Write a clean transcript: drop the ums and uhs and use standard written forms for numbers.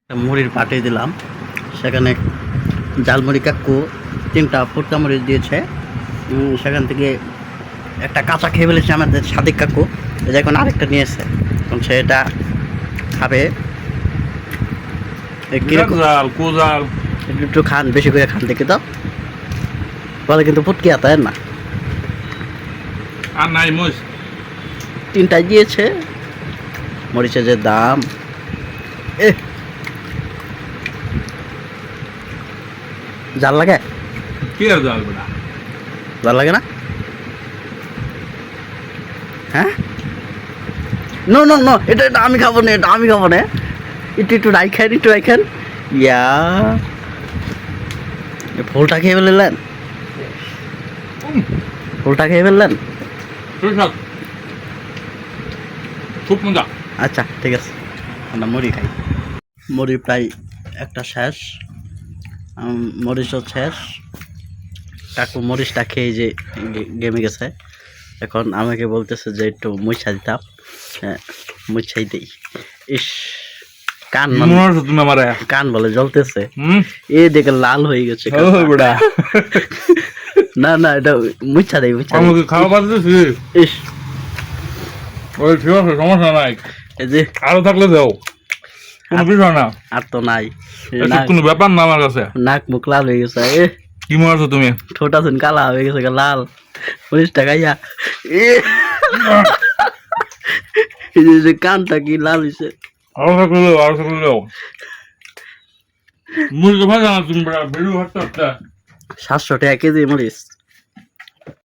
মুড়ির পাঠিয়ে দিলাম, সেখানে জালমুড়ি কাকু 3টা ফুটকা মরিচ দিয়েছে। সেখান থেকে একটা কাঁচা খেয়ে ফেলেছে আমাদের সাদিক কাকু, এই যে এখন আরেকটা নিয়েছে, এখন সে এটা খাবে। একটু খান, বেশি করে খান দেখি তো, বলে কিন্তু পুটকি আতা না। আর নাই মরিচ 3টাই দিয়েছে, মরিচের যে দাম। জাল লাগে, কি আর জাল বেটা, জাল লাগে না? হ্যাঁ, নো নো নো, এটা এটা আমি খাবো না, এটা আমি খাবো না। একটু রাইখান, একটু রাইখান। ইয়া, ফুলটা খেয়ে ফেললেন, ফুলটা খেয়ে ফেললেন। খুব মজা। আচ্ছা ঠিক আছে, আমরা মুড়ি খাই। মুড়ি প্রায় একটা শেষ, মরিচও শেষ। কাকু মরিচটা খেয়ে যে গেমে গেছে, এখন আমাকে বলতেছে যে একটু মুছা দিতাম। হ্যাঁ, মুছাই দিই। ইস, কান তুমি আমার কান বলে জ্বলতেছে, এ দেখে লাল হয়ে গেছে। না না, এটা মুছা দেই, মুছা দেই। খাওয়া পাচ্ছি। ইস, ওই ঠিক আছে, সমস্যা নাই। এই যে আরো থাকলে দাও, কোনো বিষয় না। আর তো নাই, কোনো ব্যাপার না আমার কাছে। নাক মুখ লাল হয়ে গেছে। কি মনে আছো তুমি? ঠোঁটা শুন কালা হয়ে গেছে, লাল। 19 টাকা ইয়া, কানটা কি লাল হয়েছে। আরো থাকলে দাও, আরো থাকলে দাও। মুরগি ভাজা না তুমি, ভিডিও হাঁটতে 700 টাকা কেজি মরিচ।